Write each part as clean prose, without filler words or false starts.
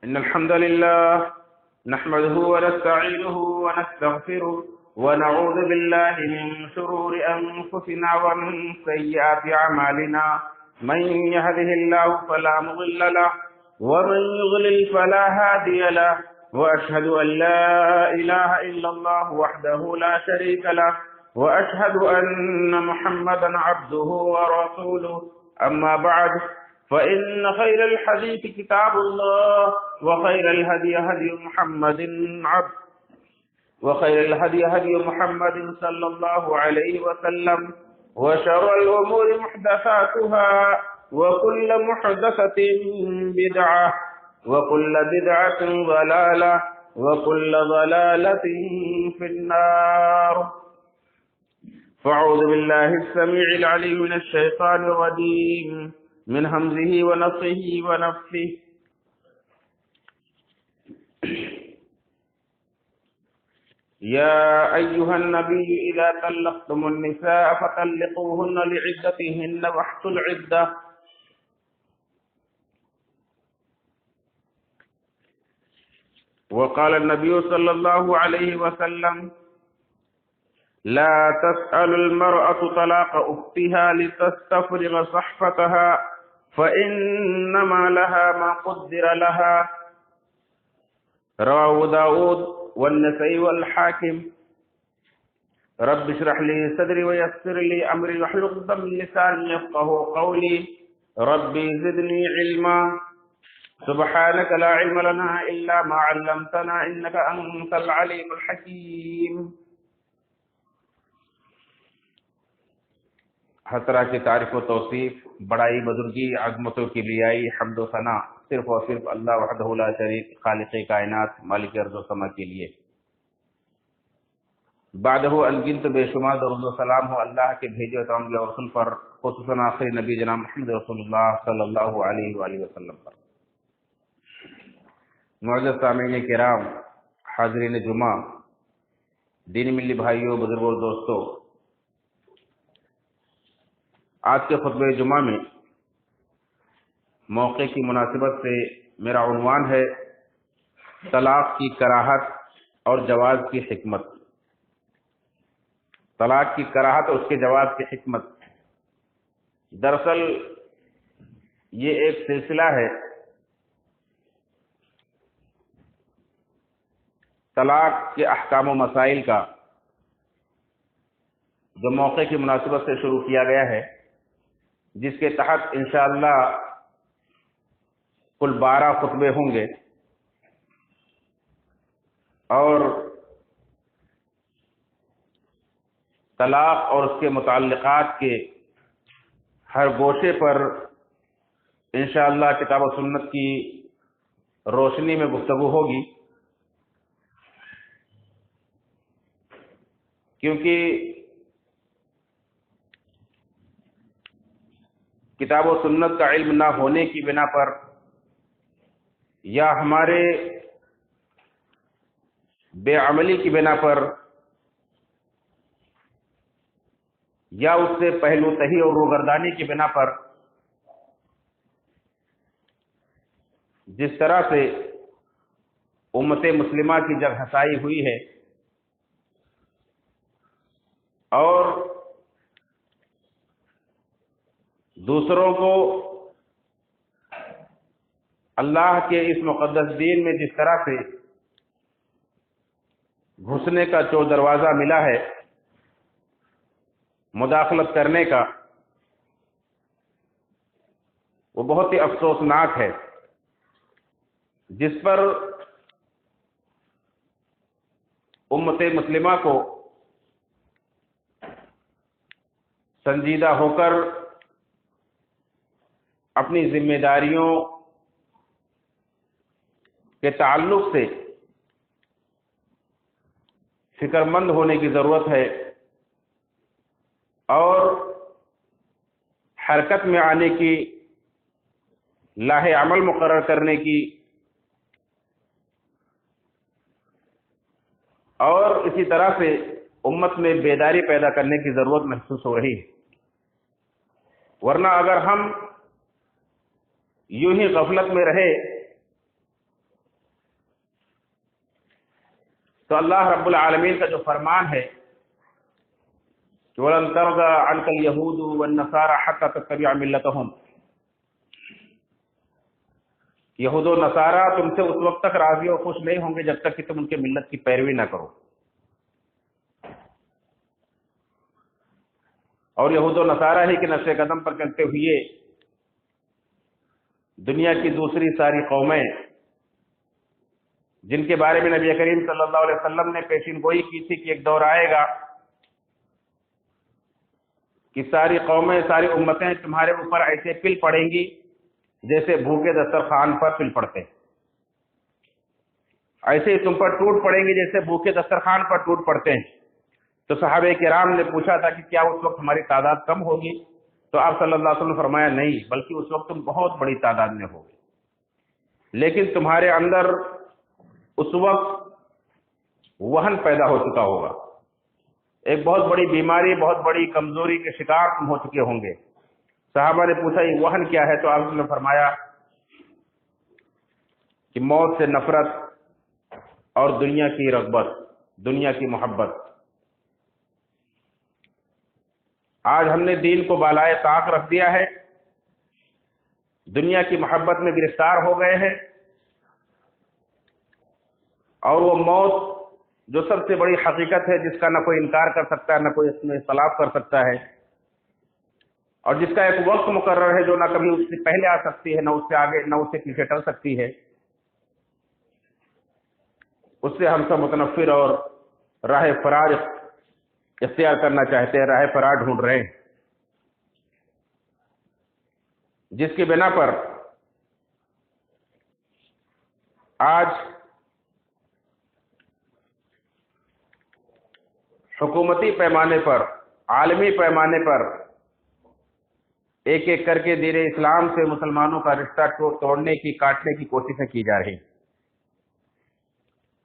إن الحمد لله نحمده ونستعينه ونستغفره ونعوذ بالله من شرور أنفسنا ومن سيئات أعمالنا من يهده الله فلا مضل له ومن يضلل فلا هادي له وأشهد أن لا إله إلا الله وحده لا شريك له وأشهد أن محمدا عبده ورسوله أما بعد فإن خير الحديث كتاب الله وخير الهدي هدي محمد صلى الله عليه وسلم وشر الأمور محدثاتها وكل محدثة بدعة وكل بدعة ضلالة وكل ضلالة في النار. فأعوذ بالله السميع العليم من الشيطان الرجيم من همزه ونفخه ونفثه. يا أيها النبي إذا طلقتم النساء فطلقوهن لعدتهن واحصوا العدة. وقال النبي صلى الله عليه وسلم لا تسأل المرأة طلاق أختها لتستفرغ صحفتها فإنما لها ما قدر لها. رواه داود والنسائي والحاكم. رب اشرح لي صدري ويسر لي أمري واحلل عقدة من لساني يفقهوا قولي. ربي زدني علما. سبحانك لا علم لنا إلا ما علمتنا إنك أنت العليم الحكيم. ہر طرح کی تعریف و توصیف، بڑائی، بزرگی، عظمتوں کی لیائی، حمد و ثنا صرف اور صرف اللہ وحدہ لا شریک، خالق کائنات، مالک ارض و سما کے لیے. بعدہ الگنت بے شمار درود و سلام ہو اللہ کے بھیجے تمام انبیاء اور رسول پر، خصوصاً آخری نبی جناب محمد رسول اللہ صلی اللہ علیہ وآلہ وسلم پر. معزز سامعین کرام، حاضرین جمعہ، دینی ملی بھائیوں، بزرگوں اور دوستوں، آج کے خطبہ جمعہ میں موقع کی مناسبت سے میرا عنوان ہے طلاق کی کراہت اور جواز کی حکمت. طلاق کی کراہت اور اس کے جواز کی حکمت. دراصل یہ ایک سلسلہ ہے طلاق کے احکام و مسائل کا، جو موقع کی مناسبت سے شروع کیا گیا ہے، جس کے تحت انشاءاللہ کل 12 خطبے ہوں گے، اور طلاق اور اس کے متعلقات کے ہر گوشے پر انشاءاللہ کتاب و سنت کی روشنی میں گفتگو ہوگی. کیونکہ کتاب و سنت کا علم نہ ہونے کی بنا پر، یا ہمارے بے عملی کی بنا پر، یا اس سے پہلو تہی اور روگردانی کی بنا پر، جس طرح سے امت مسلمہ کی جگ ہسائی ہوئی ہے اور دوسروں کو اللہ کے اس مقدس دین میں جس طرح سے گھسنے کا جو دروازہ ملا ہے، مداخلت کرنے کا، وہ بہت ہی افسوسناک ہے، جس پر امت مسلمہ کو سنجیدہ ہو کر اپنی ذمہ داریوں کے تعلق سے فکر مند ہونے کی ضرورت ہے، اور حرکت میں آنے کی، لاہ عمل مقرر کرنے کی، اور اسی طرح سے امت میں بیداری پیدا کرنے کی ضرورت محسوس ہو رہی ہے. ورنہ اگر ہم یوں ہی غفلت میں رہے تو اللہ رب العالمین کا جو فرمان ہے کہ وَلَن تَرْضَىٰ عَنْكَ الْيَهُودُ وَالنَّصَارَىٰ حَتَّىٰ تَتَّبِعَ مِلَّتَهُمْ، یہود و نصارہ تم سے اس وقت تک راضی و خوش نہیں ہوں گے جب تک کہ تم ان کے ملت کی پیروی نہ کرو. اور یہود و نصارہ ہی کے نقش قدم پر چلتے ہوئے دنیا کی دوسری ساری قومیں جن کے بارے میں نبی کریم صلی اللہ علیہ وسلم نے پیشین گوئی کی تھی کہ ایک دور آئے گا کہ ساری قومیں، ساری امتیں تمہارے اوپر ایسے پل پڑیں گی جیسے بھوکے دسترخوان پر پل پڑتے ہیں، ایسے ہی تم پر ٹوٹ پڑیں گی جیسے بھوکے دسترخوان پر ٹوٹ پڑتے ہیں. تو صحابہ کرام نے پوچھا تھا کہ کیا اس وقت ہماری تعداد کم ہوگی؟ تو آپ صلی اللہ علیہ وسلم نے فرمایا نہیں، بلکہ اس وقت تم بہت بڑی تعداد میں ہوگے، لیکن تمہارے اندر اس وقت وہن پیدا ہو چکا ہوگا، ایک بہت بڑی بیماری، بہت بڑی کمزوری کے شکار تم ہو چکے ہوں گے. صحابہ نے پوچھا یہ وہن کیا ہے؟ تو آپ نے فرمایا کہ موت سے نفرت اور دنیا کی رغبت، دنیا کی محبت. آج ہم نے دین کو بالائے طاق رکھ دیا ہے، دنیا کی محبت میں گرفتار ہو گئے ہیں، اور وہ موت جو سب سے بڑی حقیقت ہے جس کا نہ کوئی انکار کر سکتا ہے، نہ کوئی اس میں اختلاف کر سکتا ہے، اور جس کا ایک وقت مقرر ہے جو نہ کبھی اس سے پہلے آ سکتی ہے، نہ اس سے آگے، نہ اس سے پیچھے ٹل سکتی ہے، اس سے ہم سب متنفر اور راہ فرار اختیار کرنا چاہتے ہیں، راہ فرار ڈھونڈ رہے ہیں، جس کی بنا پر آج حکومتی پیمانے پر، عالمی پیمانے پر ایک ایک کر کے دین اسلام سے مسلمانوں کا رشتہ توڑنے کی، کاٹنے کی کوششیں کی جا رہی ہیں،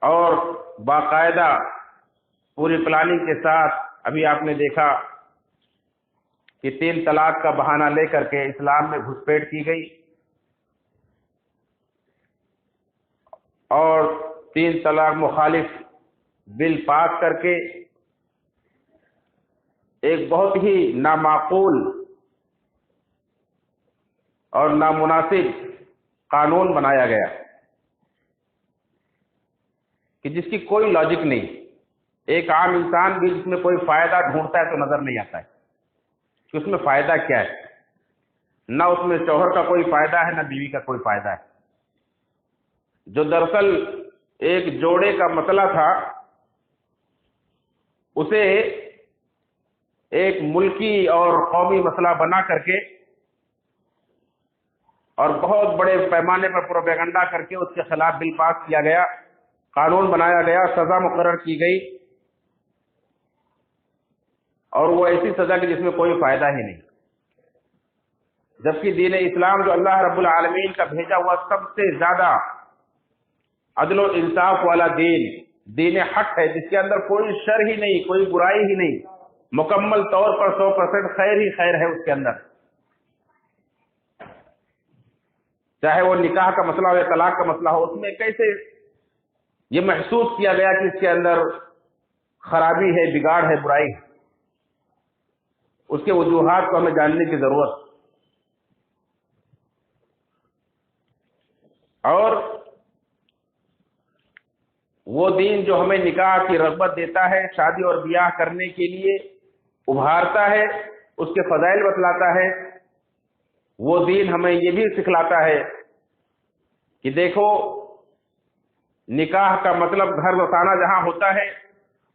اور باقاعدہ پوری پلاننگ کے ساتھ ابھی آپ نے دیکھا کہ 3 طلاق کا بہانہ لے کر کے اسلام میں گھسپیٹ کی گئی، اور 3 طلاق مخالف بل پاس کر کے ایک بہت ہی نامعقول اور نامناسب قانون بنایا گیا کہ جس کی کوئی لاجک نہیں. ایک عام انسان بھی جس میں کوئی فائدہ ڈھونڈتا ہے تو نظر نہیں آتا ہے کہ اس میں فائدہ کیا ہے. نہ اس میں شوہر کا کوئی فائدہ ہے، نہ بیوی کا کوئی فائدہ ہے. جو دراصل ایک جوڑے کا مسئلہ تھا اسے ایک ملکی اور قومی مسئلہ بنا کر کے اور بہت بڑے پیمانے پر پروپیگنڈا کر کے اس کے خلاف بل پاس کیا گیا، قانون بنایا گیا، سزا مقرر کی گئی، اور وہ ایسی سزا کی جس میں کوئی فائدہ ہی نہیں. جبکہ دین اسلام جو اللہ رب العالمین کا بھیجا ہوا سب سے زیادہ عدل و انصاف والا دین حق ہے، جس کے اندر کوئی شر ہی نہیں، کوئی برائی ہی نہیں، مکمل طور پر 100% خیر ہی خیر ہے اس کے اندر. چاہے وہ نکاح کا مسئلہ ہو یا طلاق کا مسئلہ ہو، اس میں کیسے یہ محسوس کیا گیا کہ اس کے اندر خرابی ہے، بگاڑ ہے، برائی ہے. اس کے وجوہات کو ہمیں جاننے کی ضرورت. اور وہ دین جو ہمیں نکاح کی رغبت دیتا ہے، شادی اور بیاہ کرنے کے لیے ابھارتا ہے، اس کے فضائل بتلاتا ہے، وہ دین ہمیں یہ بھی سکھلاتا ہے کہ دیکھو نکاح کا مطلب گھر بسانا جہاں ہوتا ہے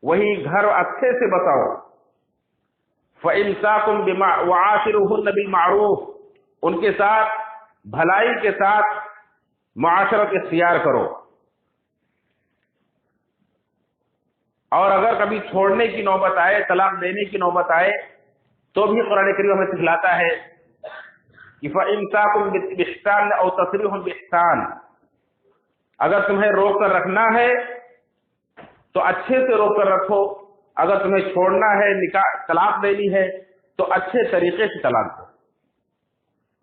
وہی گھر اچھے سے بساؤ. فَإِمْسَاكُمْ وَعَاشِرُوهُنَّ بِالْمَعْرُوفِ، ان کے ساتھ بھلائی کے ساتھ معاشرت اختیار کرو. اور اگر کبھی چھوڑنے کی نوبت آئے، طلاق دینے کی نوبت آئے، تو بھی قرآن کریم ہمیں سکھلاتا ہے کہ فَإِمْسَاكُمْ بِإِحْسَانٍ أَوْ تَسْرِيحٌ بِإِحْسَانٍ، اگر تمہیں روک کر رکھنا ہے تو اچھے سے روک کر رکھو، اگر تمہیں چھوڑنا ہے، نکاح طلاق دینی ہے تو اچھے طریقے سے طلاق دو،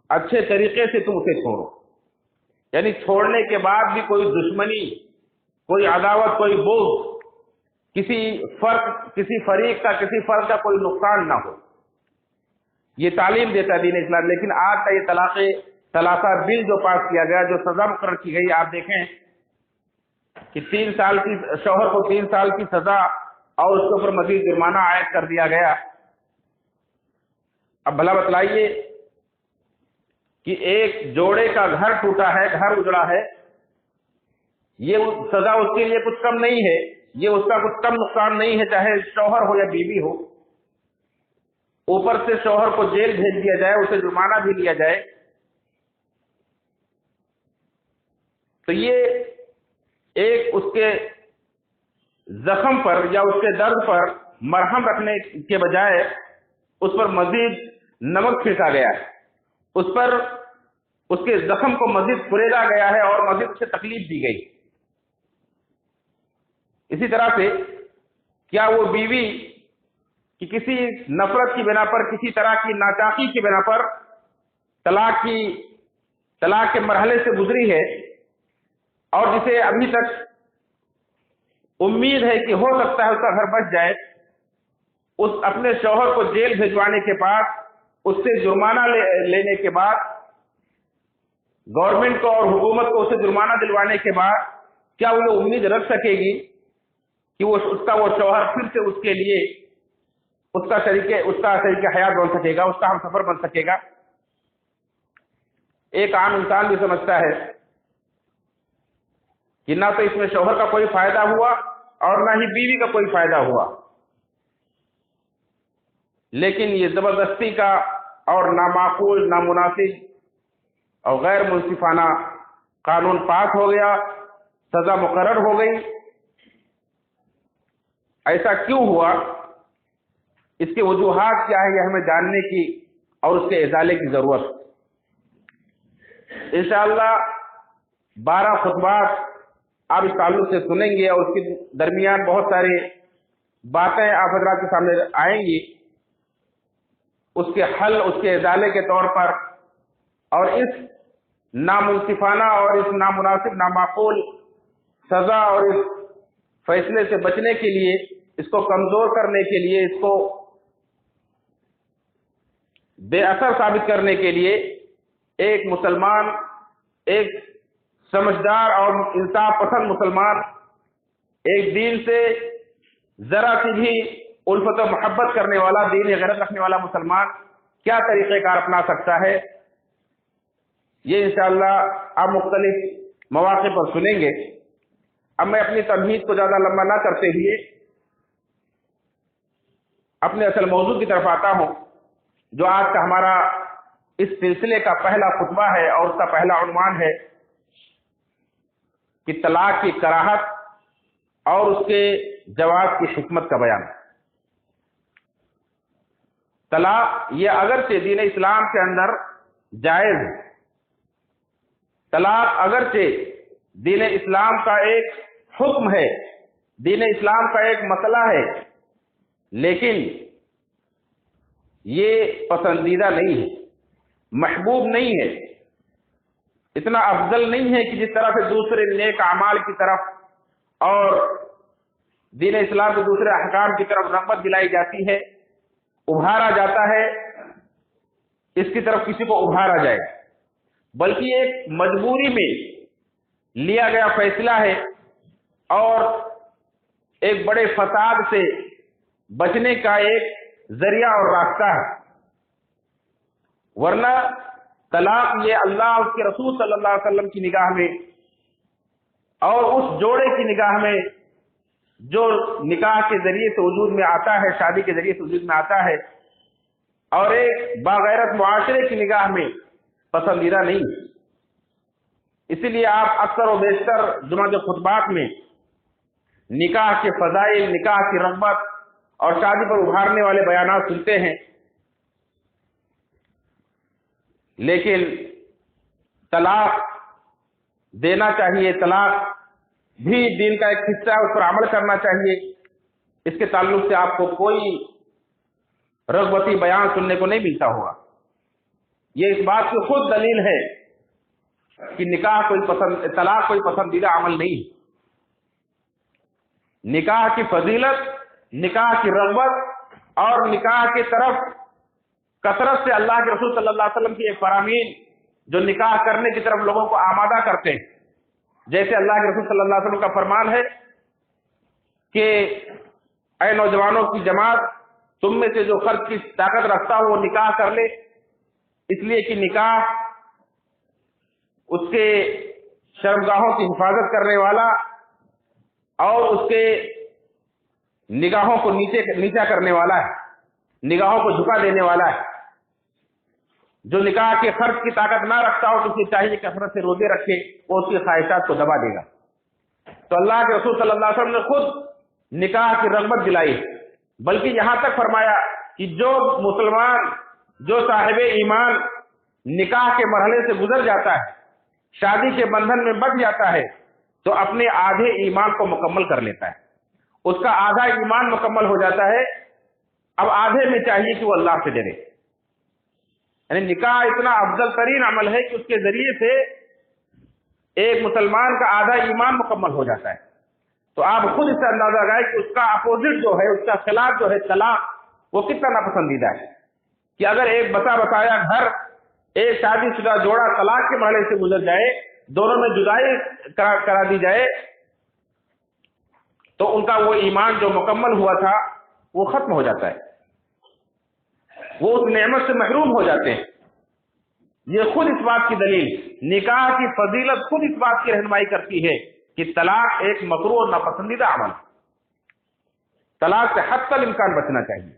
اچھے طریقے سے تم اسے چھوڑو. یعنی چھوڑنے کے بعد بھی کوئی دشمنی، کوئی عداوت، کوئی بغض کسی فریق کا کسی فرد کا کوئی نقصان نہ ہو، یہ تعلیم دیتا ہے دین اسلام۔ لیکن آج کا یہ طلاق ثلاثہ بل جو پاس کیا گیا، جو سزا مقرر کی گئی، آپ دیکھیں کہ 3 سال کی شوہر کو 3 سال کی سزا اور اس کے اوپر مزید جرمانہ عائد کر دیا گیا۔ اب بھلا بتلائیے کہ ایک جوڑے کا گھر ٹوٹا ہے، گھر اجڑا ہے، یہ سزا اس کے لیے کچھ کم نہیں ہے، یہ اس کا کچھ کم نقصان نہیں ہے، چاہے شوہر ہو یا بیوی ہو۔ اوپر سے شوہر کو جیل بھیج دیا جائے، اسے جرمانہ بھی لیا جائے، تو یہ ایک اس کے زخم پر یا اس کے درد پر مرہم رکھنے کے بجائے اس پر مزید نمک پھینکا گیا ہے، اس پر اس کے زخم کو مزید کریدا گیا ہے اور مزید اسے تکلیف دی گئی۔ اسی طرح سے کیا وہ بیوی کہ کسی نفرت کی بنا پر، کسی طرح کی ناچاقی کی بنا پر طلاق کے مرحلے سے گزری ہے اور جسے ابھی تک امید ہے کہ ہو سکتا ہے اس کا گھر بچ جائے، اس اپنے شوہر کو جیل بھیجوانے کے بعد، اس سے جرمانہ لینے کے بعد، گورنمنٹ کو اور حکومت کو اسے جرمانہ دلوانے کے بعد، کیا وہ امید رکھ سکے گی کہ اس کا وہ شوہر پھر سے اس کے لیے اس کا شریک حیات بن سکے گا، اس کا ہم سفر بن سکے گا؟ ایک عام انسان بھی سمجھتا ہے کہ نہ تو اس میں شوہر کا کوئی فائدہ ہوا اور نہ ہی بیوی کا کوئی فائدہ ہوا، لیکن یہ زبردستی کا اور نامعقول، نامناسب اور غیر منصفانہ قانون پاس ہو گیا، سزا مقرر ہو گئی۔ ایسا کیوں ہوا؟ اس کی وجوہات کیا ہے، یہ ہمیں جاننے کی اور اس کے ازالے کی ضرورت۔ انشاءاللہ 12 خطبات آپ اس تعلق سے سنیں گے اور اس کے درمیان بہت ساری باتیں آپ حضرات کے سامنے آئیں گی، اس کے حل، اس کے ازالے کے طور پر، اور اس نامنصفانہ اور اس نامناسب، نامعقول سزا اور اس فیصلے سے بچنے کے لیے، اس کو کمزور کرنے کے لیے، اس کو بے اثر ثابت کرنے کے لیے ایک مسلمان، ایک سمجھدار اور انصاف پسند مسلمان، ایک دین سے ذرا سی بھی الفت و محبت کرنے والا، دین غیرت رکھنے والا مسلمان کیا طریقہ کار اپنا سکتا ہے، یہ انشاءاللہ آپ مختلف مواقع پر سنیں گے۔ اب میں اپنی تمہید کو زیادہ لمبا نہ کرتے ہوئے اپنے اصل موضوع کی طرف آتا ہوں، جو آج کا ہمارا اس سلسلے کا پہلا خطبہ ہے اور اس کا پہلا عنوان ہے کہ طلاق کی کراہت اور اس کے جواز کی حکمت کا بیان۔ طلاق یہ اگرچہ دین اسلام کے اندر جائز ہے، طلاق اگرچہ دین اسلام کا ایک حکم ہے، دین اسلام کا ایک مسئلہ ہے، لیکن یہ پسندیدہ نہیں ہے، محبوب نہیں ہے، اتنا افضل نہیں ہے کہ جس طرح سے دوسرے نیک اعمال کی طرف اور دین اسلام کے دوسرے احکام کی طرف رغبت دلائی جاتی ہے، ابھارا جاتا ہے، اس کی طرف کسی کو ابھارا جائے، بلکہ ایک مجبوری میں لیا گیا فیصلہ ہے اور ایک بڑے فساد سے بچنے کا ایک ذریعہ اور راستہ ہے۔ ورنہ طلاق یہ اللہ، اس کے رسول صلی اللہ علیہ وسلم کی نگاہ میں اور اس جوڑے کی نگاہ میں جو نکاح کے ذریعے سے وجود میں آتا ہے، شادی کے ذریعے سے وجود میں آتا ہے، اور ایک باغیرت معاشرے کی نگاہ میں پسندیدہ نہیں۔ اسی لیے آپ اکثر و بیشتر جمعہ کے خطبات میں نکاح کے فضائل، نکاح کی رغبت اور شادی پر ابھارنے والے بیانات سنتے ہیں، لیکن طلاق دینا چاہیے، طلاق بھی دین کا ایک حصہ ہے، اس پر عمل کرنا چاہیے، اس کے تعلق سے آپ کو کوئی رغبتی بیان سننے کو نہیں ملتا ہوگا۔ یہ اس بات کی خود دلیل ہے کہ طلاق کوئی پسندیدہ عمل نہیں ہے۔ نکاح کی فضیلت، نکاح کی رغبت اور نکاح کی طرف کثرت سے اللہ کے رسول صلی اللہ علیہ وسلم کی ایک فرامین جو نکاح کرنے کی طرف لوگوں کو آمادہ کرتے ہیں. جیسے اللہ کے رسول صلی اللہ علیہ وسلم کا فرمان ہے کہ اے نوجوانوں کی جماعت، تم میں سے جو خرچ کی طاقت رکھتا ہو وہ نکاح کر لے، اس لیے کہ نکاح اس کے شرمگاہوں کی حفاظت کرنے والا اور اس کے نگاہوں کو نیچا کرنے والا ہے، نگاہوں کو جھکا دینے والا ہے. جو نکاح کے خرچ کی طاقت نہ رکھتا ہو تو اسے چاہیے کثرت سے روزے رکھے، وہ اس کی خواہشات کو دبا دے گا. تو اللہ کے رسول صلی اللہ علیہ وسلم نے خود نکاح کی رغبت دلائی، بلکہ یہاں تک فرمایا کہ جو مسلمان، جو صاحب ایمان نکاح کے مرحلے سے گزر جاتا ہے، شادی کے بندھن میں بچ جاتا ہے، تو اپنے آدھے ایمان کو مکمل کر لیتا ہے. اس کا آدھا ایمان مکمل ہو جاتا ہے. اب آدھے میں چاہیے کہ وہ اللہ سے ڈرے. یعنی نکاح اتنا افضل ترین عمل ہے کہ اس کے ذریعے سے ایک مسلمان کا آدھا ایمان مکمل ہو جاتا ہے. تو آپ خود اس سے اندازہ لگائیں کہ اس کا اپوزٹ جو ہے، اس کا خلاف جو ہے طلاق، وہ کتنا ناپسندیدہ ہے. کہ اگر ایک بتایا گھر، ایک شادی شدہ جوڑا طلاق کے مرحلے سے گزر جائے، دونوں میں جدائی کرا دی جائے، تو ان کا وہ ایمان جو مکمل ہوا تھا وہ ختم ہو جاتا ہے، وہ اس نعمت سے محروم ہو جاتے ہیں. یہ خود اس بات کی دلیل، نکاح کی فضیلت خود اس بات کی رہنمائی کرتی ہے کہ طلاق ایک مکروہ اور ناپسندیدہ عمل، طلاق سے حتی الامکان بچنا چاہیے.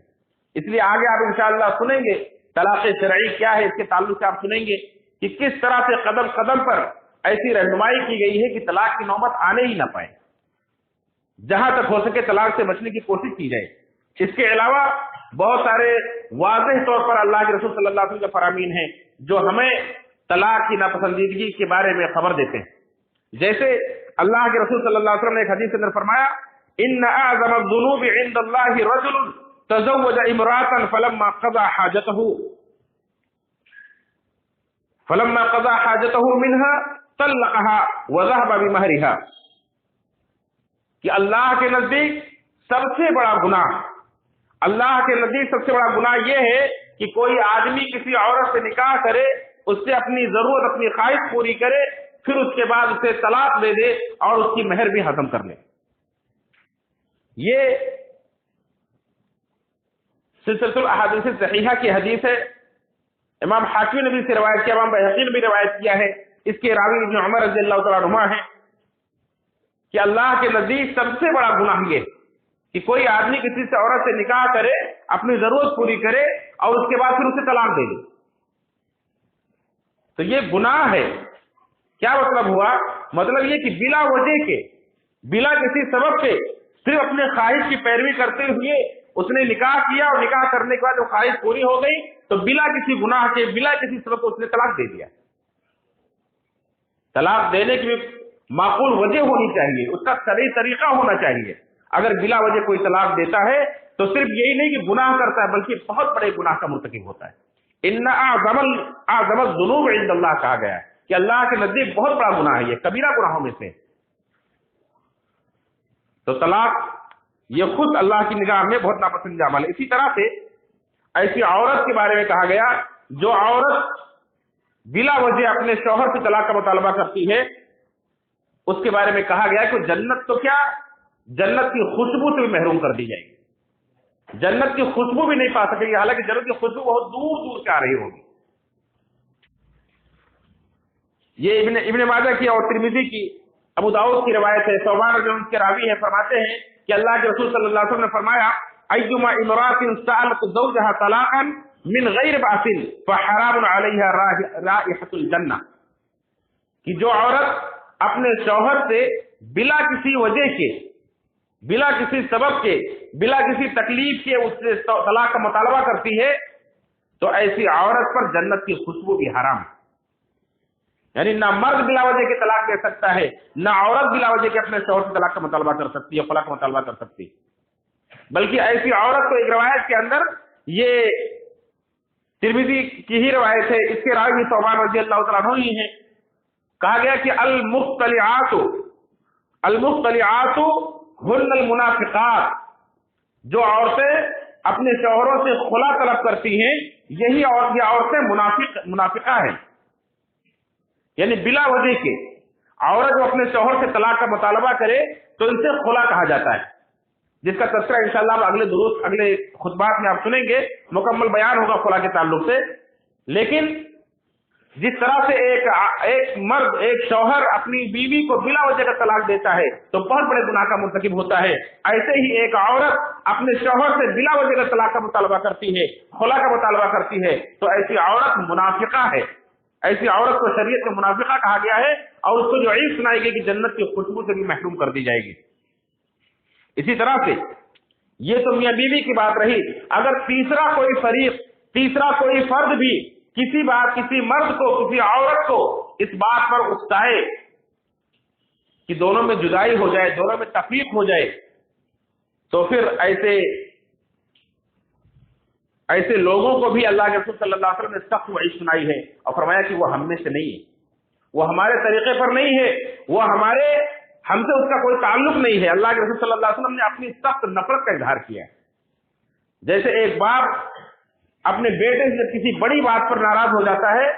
اس لیے آگے آپ انشاءاللہ سنیں گے طلاق شرعی کیا ہے، اس کے تعلق سے آپ سنیں گے کہ کس طرح سے قدم قدم پر ایسی رہنمائی کی گئی ہے کہ طلاق کی نوبت آنے ہی نہ پائے، جہاں تک ہو سکے طلاق سے بچنے کی کوشش کی جائے. اس کے علاوہ بہت سارے واضح طور پر اللہ کے رسول صلی اللہ علیہ وسلم کے فرامین ہیں جو ہمیں طلاق کی ناپسندیدگی کے بارے میں خبر دیتے ہیں. جیسے اللہ کے رسول صلی اللہ علیہ وسلم نے ایک حدیث کے اندر فرمایا، ان اعظم الذنوب عند اللہ رجل تزوج امرأة فلما قضى حاجته منها طلقها وذهب بمهرها. کہ اللہ کے نزدیک سب سے بڑا گناہ، اللہ کے نزدیک سب سے بڑا گناہ یہ ہے کہ کوئی آدمی کسی عورت سے نکاح کرے، اس سے اپنی ضرورت، اپنی خواہش پوری کرے، پھر اس کے بعد اسے طلاق دے دے اور اس کی مہر بھی ختم کر لے. یہ سلسلۃ الاحادیث صحیحہ کی حدیث ہے. امام حاکم نے بھی اسے روایت کیا، امام بہقی نے بھی روایت کیا ہے. اس کے راوی ابن عمر رضی اللہ تعالیٰ عنہما ہیں کہ اللہ کے نزدیک سب سے بڑا گناہ یہ کہ کوئی آدمی کسی سے عورت سے نکاح کرے، اپنی ضرورت پوری کرے اور اس کے بعد پھر اسے طلاق دے دے. تو یہ گناہ ہے. کیا مطلب ہوا؟ مطلب یہ کہ بلا وجہ کے، بلا کسی سبب کے، صرف اپنے خواہش کی پیروی کرتے ہوئے اس نے نکاح کیا اور نکاح کرنے کے بعد وہ خواہش پوری ہو گئی تو بلا کسی گناہ کے، بلا کسی سبب کو اس نے طلاق دے دیا. طلاق دینے کی بھی معقول وجہ ہونی چاہیے، اس کا صحیح طریقہ ہونا چاہیے. اگر بلا وجہ کوئی طلاق دیتا ہے تو صرف یہی نہیں کہ گناہ کرتا ہے بلکہ بہت بڑے گناہ کا مرتکب ہوتا ہے. ان اعظم الذنوب عند اللہ کہا گیا ہے کہ اللہ کے نزدیک بہت بڑا گناہ ہے، یہ کبیرہ گناہوں میں سے. تو طلاق یہ خود اللہ کی نگاہ میں بہت ناپسندیدہ عمل ہے. اسی طرح سے ایسی عورت کے بارے میں کہا گیا جو عورت بلا وجہ اپنے شوہر سے طلاق کا مطالبہ کرتی ہے، اس کے بارے میں کہا گیا کہ جنت تو کیا، جنت کی خوشبو سے بھی محروم کر دی جائے گی. جنت کی خوشبو بھی نہیں پا سکے گی، حالانکہ جنت کی خوشبو بہت دور دور سے آ رہی ہوگی. یہ ابن ماجہ کی اور ترمذی کی، ابو داؤد کی روایت ہے. ثوبان رضی اللہ عنہ کے راوی ہیں، فرماتے ہیں کہ اللہ کے رسول صلی اللہ علیہ وسلم نے فرمایا، ایما امرأة سألت زوجها طلاقا من غیر بأس فحرام علیها رائحة الجنہ. کہ جو عورت اپنے شوہر سے بلا کسی وجہ کے، بلا کسی سبب کے، بلا کسی تکلیف کے اس سے طلاق کا مطالبہ کرتی ہے تو ایسی عورت پر جنت کی خوشبو بھی حرام ہے. یعنی نہ مرد بلا وجہ کے طلاق دے سکتا ہے، نہ عورت بلا وجہ کے اپنے شوہر سے طلاق کا مطالبہ کر سکتی ہے، خلا کا مطالبہ کر سکتی ہے. بلکہ ایسی عورت کو ایک روایت کے اندر، یہ ترمذی کی ہی روایت ہے، اس کے راوی ثوبان رضی اللہ تعالیٰ عنہ ہی ہیں، کہا گیا کہ المختلعات ہن المنافقات، جو عورتیں اپنے شوہروں سے خلا طلب کرتی ہیں یہ عورتیں منافقہ ہیں، یعنی بلا وجہ کے عورت جو اپنے شوہر سے طلاق کا مطالبہ کرے تو ان سے خلا کہا جاتا ہے، جس کا تذکرہ انشاءاللہ اگلے خطبات میں آپ سنیں گے، مکمل بیان ہوگا خلا کے تعلق سے۔ لیکن جس طرح سے ایک مرد، ایک شوہر اپنی بیوی کو بلا وجہ کا طلاق دیتا ہے تو بہت بڑے گناہ کا مرتکب ہوتا ہے، ایسے ہی ایک عورت اپنے شوہر سے بلا وجہ کا طلاق کا مطالبہ کرتی ہے، خلا کا مطالبہ کرتی ہے، تو ایسی عورت منافقہ ہے۔ ایسی عورت کو شریعت میں منافقہ کہا گیا ہے، اور اس کو جو عیب سنائی گئی کہ جنت کی خوشبو سے بھی محروم کر دی جائے گی۔ اسی طرح سے یہ تو میاں بیوی کی بات رہی، اگر تیسرا کوئی فرد بھی کسی مرد کو، کسی عورت کو اس بات پر اکسائے کہ دونوں میں جدائی ہو جائے، دونوں میں تفریق ہو جائے، تو پھر ایسے لوگوں کو بھی اللہ کے رسول صلی اللہ علیہ وسلم نے سخت وعید سنائی ہے اور فرمایا کہ وہ ہم میں سے نہیں ہے، وہ ہمارے طریقے پر نہیں ہے، وہ ہم سے اس کا کوئی تعلق نہیں ہے۔ اللہ کے رسول صلی اللہ علیہ وسلم نے اپنی سخت نفرت کا اظہار کیا ہے۔ جیسے ایک باپ اپنے بیٹے سے کسی بڑی بات پر ناراض ہو جاتا ہے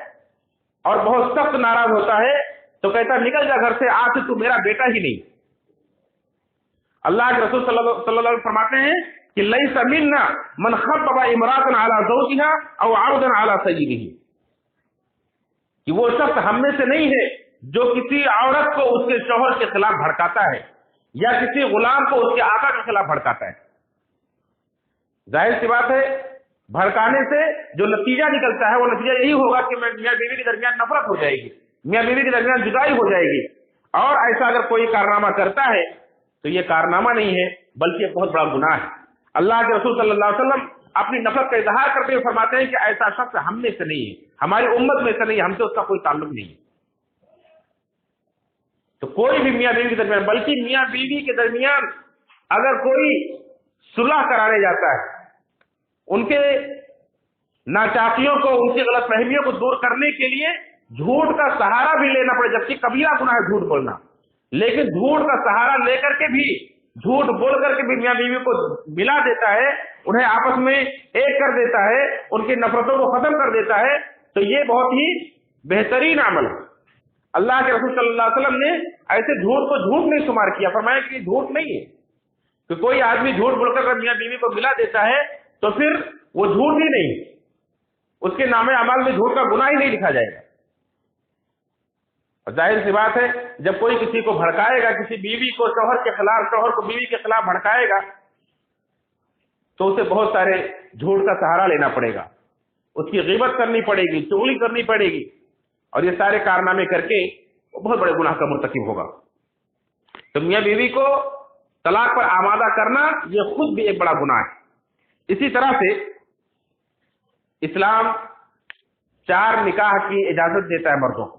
اور بہت سخت ناراض ہوتا ہے تو کہتا ہے نکل جا گھر سے، آج سے تو میرا بیٹا ہی نہیں۔ اللہ کے رسول صلی اللہ علیہ وسلم فرماتے ہیں کہ لیس منا من خطب امرأة على زوجها او عرضا على سیدہ، کہ وہ شخص ہم میں سے نہیں ہے جو کسی عورت کو اس کے شوہر کے خلاف بھڑکاتا ہے یا کسی غلام کو اس کے آقا کے خلاف بھڑکاتا ہے۔ ظاہر سی بات ہے بھڑکانے سے جو نتیجہ نکلتا ہے وہ نتیجہ یہی ہوگا کہ میاں بیوی کے درمیان نفرت ہو جائے گی، میاں بیوی کے درمیان جدائی ہو جائے گی۔ اور ایسا اگر کوئی کارنامہ کرتا ہے تو یہ کارنامہ نہیں ہے بلکہ یہ بہت بڑا گناہ ہے۔ اللہ کے رسول صلی اللہ علیہ وسلم اپنی نفرت کا اظہار کرتے ہوئے فرماتے ہیں کہ ایسا شخص ہم میں سے نہیں ہے، ہماری امت میں سے نہیں ہے، ہم سے اس کا کوئی تعلق نہیں ہے۔ تو کوئی بھی میاں بیوی کے درمیان، بلکہ میاں بیوی کے درمیان اگر کوئی صلح کرانے جاتا ہے، ان کے ناچاکیوں کو، ان کی غلط فہمیوں کو دور کرنے کے لیے جھوٹ کا سہارا بھی لینا پڑے، جبکہ کبیرہ گناہ ہے جھوٹ بولنا، لیکن جھوٹ کا سہارا لے کر کے بھی، جھوٹ بول کر کے بھی میاں بیوی کو ملا دیتا ہے، انہیں آپس میں ایک کر دیتا ہے، ان کی نفرتوں کو ختم کر دیتا ہے، تو یہ بہت ہی بہترین عمل ہے۔ اللہ کے رسول صلی اللہ علیہ وسلم نے ایسے جھوٹ کو جھوٹ نہیں شمار کیا، فرمایا کہ یہ جھوٹ نہیں ہے کہ کوئی آدمی جھوٹ بول کر میاں بیوی کو ملا دیتا ہے تو پھر وہ جھوٹ ہی نہیں، اس کے نام اعمال میں جھوٹ کا گناہ ہی نہیں لکھا جائے گا۔ اور ظاہر سی بات ہے جب کوئی کسی کو بھڑکائے گا، کسی بیوی کو شوہر کے خلاف، شوہر کو بیوی کے خلاف بھڑکائے گا تو اسے بہت سارے جھوٹ کا سہارا لینا پڑے گا، اس کی غیبت کرنی پڑے گی، چغلی کرنی پڑے گی، اور یہ سارے کارنامے کر کے وہ بہت بڑے گناہ کا مرتکب ہوگا۔ تو میاں بیوی کو طلاق پر آمادہ کرنا یہ خود بھی ایک بڑا گناہ ہے۔ اسی طرح سے اسلام 4 نکاح کی اجازت دیتا ہے مردوں کو،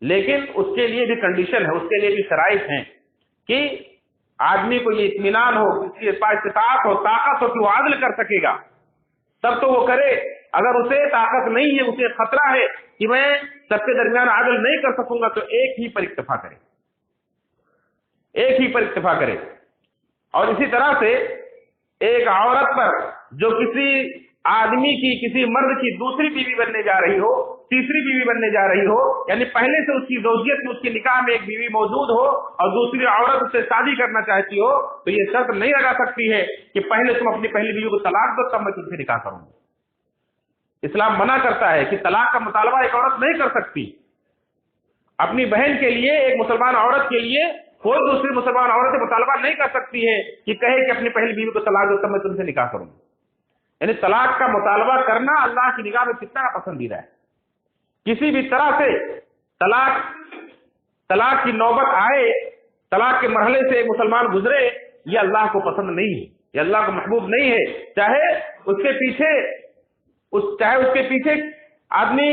لیکن اس کے لیے بھی کنڈیشن ہے، اس کے لیے بھی شرائط ہیں کہ آدمی کو یہ اطمینان ہو، اس کے پاس استطاعت ہو، طاقت ہو کہ وہ عدل کر سکے گا، تب تو وہ کرے۔ اگر اسے طاقت نہیں ہے، اسے خطرہ ہے کہ میں سب کے درمیان عدل نہیں کر سکوں گا، تو ایک ہی پر اکتفا کرے، ایک ہی پر اکتفا کرے۔ اور اسی طرح سے ایک عورت پر جو کسی آدمی کی، کسی مرد کی دوسری بیوی بننے جا رہی ہو، تیسری بیوی بننے جا رہی ہو، یعنی پہلے سے اس کی زوجیت میں، اس کے نکاح میں ایک بیوی موجود ہو اور دوسری عورت اس سے شادی کرنا چاہتی ہو، تو یہ شرط نہیں لگا سکتی ہے کہ پہلے تم اپنی پہلی بیوی کو طلاق دو تب میں تم سے نکاح کروں گا۔ اسلام منع کرتا ہے کہ طلاق کا مطالبہ ایک عورت نہیں کر سکتی اپنی بہن کے لیے، ایک مسلمان عورت کے لیے کوئی دوسری مسلمان عورت سے مطالبہ نہیں کر سکتی ہے کہ کہے کہ اپنی پہلی بیوی کو طلاق دو تب میں تم سے نکاح کروں گا۔ یعنی طلاق کا مطالبہ کرنا اللہ کی نگاہ میں کتنا پسندیدہ ہے۔ کسی بھی طرح سے طلاق کی نوبت آئے، طلاق کے مرحلے سے ایک مسلمان گزرے، یہ اللہ کو پسند نہیں ہے، یہ اللہ کو محبوب نہیں ہے، چاہے اس کے پیچھے آدمی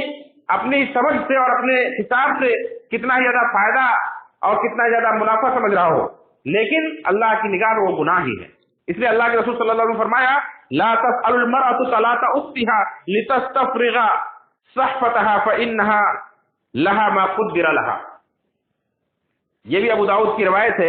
اپنی سمجھ سے اور اپنے حساب سے کتنا زیادہ فائدہ اور کتنا زیادہ منافع سمجھ رہا ہو، لیکن اللہ کی نگاہ میں وہ گناہ ہی ہے۔ اس لیے اللہ کے رسول صلی اللہ علیہ وسلم نے فرمایا لا تسأل المرأة طلاق اختها لتستفرغ صحفتها فإنها لها ما قدر لها۔ یہ بھی ابو داؤد کی روایت ہے،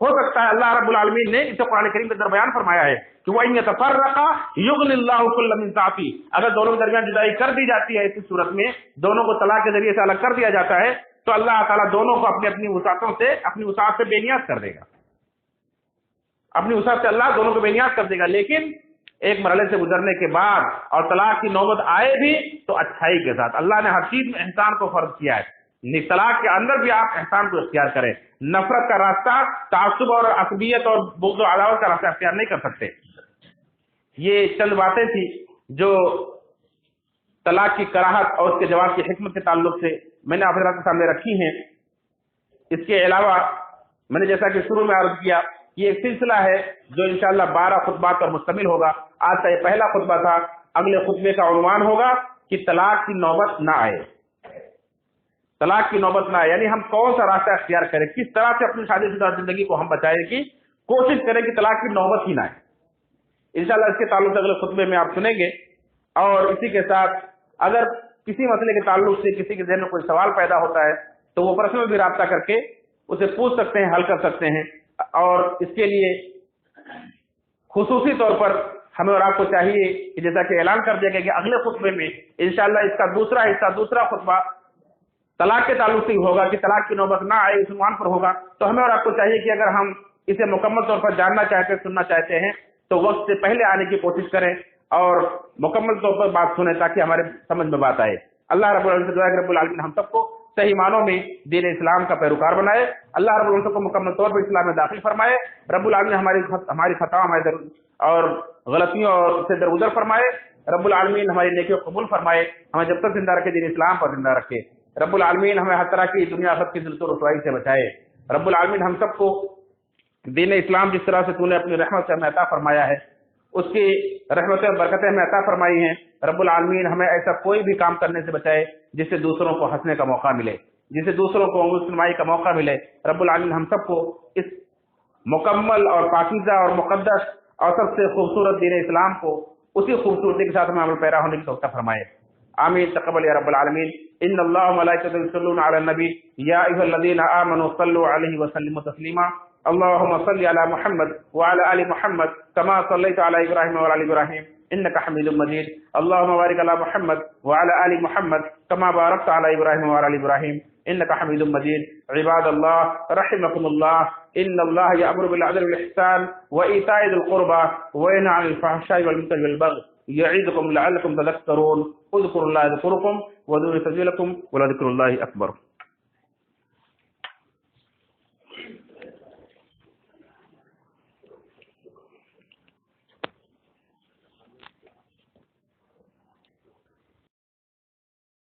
ہو سکتا ہے اللہ رب العالمین نے اسے قرآن کریم کے اندر بیان فرمایا ہے کہ وَإِن يَتَفَرَّقَا يُغْنِ اللَّهُ كُلًّا مِن سَعَتِهِ، اگر دونوں کے درمیان جدائی کر دی جاتی ہے اس صورت میں، دونوں کو طلاق کے ذریعے سے الگ کر دیا جاتا ہے، تو اللہ تعالیٰ دونوں کو اپنی اپنی وسعتوں سے، اپنی وسعت سے بے نیاز کر دے گا، اپنی وسعت سے اللہ دونوں کو بے نیاز کر دے گا۔ لیکن ایک مرحلے سے گزرنے کے بعد اور طلاق کی نوبت آئے بھی تو اچھائی کے ساتھ، اللہ نے ہر چیز میں احسان کو فرض کیا ہے، طلاق کے اندر بھی آپ احسان کو اختیار کریں، نفرت کا راستہ، تعصب اور عصبیت اور بغض و عداوت کا راستہ اختیار نہیں کر سکتے۔ یہ چند باتیں تھی جو طلاق کی کراہت اور اس کے جواب کی حکمت کے تعلق سے میں نے آپ حضرات کے سامنے رکھی ہیں۔ اس کے علاوہ میں نے جیسا کہ شروع میں عرض کیا، یہ ایک سلسلہ ہے جو انشاءاللہ 12 خطبات پر مشتمل ہوگا۔ آج کا یہ پہلا خطبہ تھا، اگلے خطبے کا عنوان ہوگا کہ طلاق کی نوبت نہ آئے، طلاق کی نوبت نہ آئے، یعنی ہم کون سا راستہ اختیار کریں، کس طرح سے اپنی شادی شدہ زندگی کو ہم بچائیں کی کوشش کریں کہ طلاق کی نوبت ہی نہ آئے۔ انشاءاللہ اس کے تعلق سے اگلے خطبے میں آپ سنیں گے۔ اور اسی کے ساتھ اگر کسی مسئلے کے تعلق سے کسی کے ذہن میں کوئی سوال پیدا ہوتا ہے تو وہ پرسنل بھی رابطہ کر کے اسے پوچھ سکتے ہیں، حل کر سکتے ہیں۔ اور اس کے لیے خصوصی طور پر ہمیں اور آپ کو چاہیے کہ جیسا کہ اعلان کر دیا گیا کہ اگلے خطبے میں انشاءاللہ اس کا دوسرا حصہ، دوسرا خطبہ طلاق کے تعلق سے ہوگا کہ طلاق کی نوبت نہ آئے اس عنوان پر ہوگا۔ تو ہمیں اور آپ کو چاہیے کہ اگر ہم اسے مکمل طور پر جاننا چاہتے ہیں، سننا چاہتے ہیں تو وقت سے پہلے آنے کی کوشش کریں اور مکمل طور پر بات سنیں تاکہ ہمارے سمجھ میں بات آئے۔ اللہ رب العالمین سے دعا ہے کہ رب العالمین ہم سب کو صحیح معنوں میں دین اسلام کا پیروکار بنائے، اللہ رب العالمین کو مکمل طور پر اسلام میں داخل فرمائے، رب العالمین ہماری خطاؤں اور غلطیوں اور سے درگزر فرمائے، رب العالمین ہماری نیکیوں کو قبول فرمائے، ہمیں جب تک زندہ رکھے دین اسلام پر زندہ رکھے، رب العالمین ہمیں ہر طرح کی دنیا آخرت کی ذلت و رسوائی سے بچائے، رب العالمین ہم سب کو دین اسلام جس طرح سے تو نے اپنی رحمت سے ہمیں عطا فرمایا ہے اس کی رحمتیں اور برکتیں ہمیں عطا فرمائی ہیں، رب العالمین ہمیں ایسا کوئی بھی کام کرنے سے بچائے جس سے دوسروں کو ہنسنے کا موقع ملے، جس سے دوسروں کو انگلی سنوائی کا موقع ملے، رب العالمین ہم سب کو اس مکمل اور پاکیزہ اور مقدس اور سب سے خوبصورت دین اسلام کو اسی خوبصورتی کے ساتھ ہمیں عمل پیرا ہونے کی توفیق فرمائے، آمین تقبل یا رب العالمین۔ ان اللہ وملائکتہ یصلون علی النبی یا ایھا الذین آمنوا صلوا علیہ وسلموا تسلیما، اللهم صل على محمد وعلى آل محمد كما صليت على إبراهيم وعلى آل إبراهيم إنك حميد مجيد، اللهم بارك على محمد وعلى آل محمد كما باركت على إبراهيم وعلى آل إبراهيم إنك حميد مجيد۔ عباد الله رحمكم الله، إن الله يأمر بالعدل والإحسان وإيتاء ذي القربى وينهى عن الفحشاء والمنكر والبغي يعظكم لعلكم تذكرون، اذكروا الله يذكركم وادعوه يستجب لكم ولذكر الله أكبر۔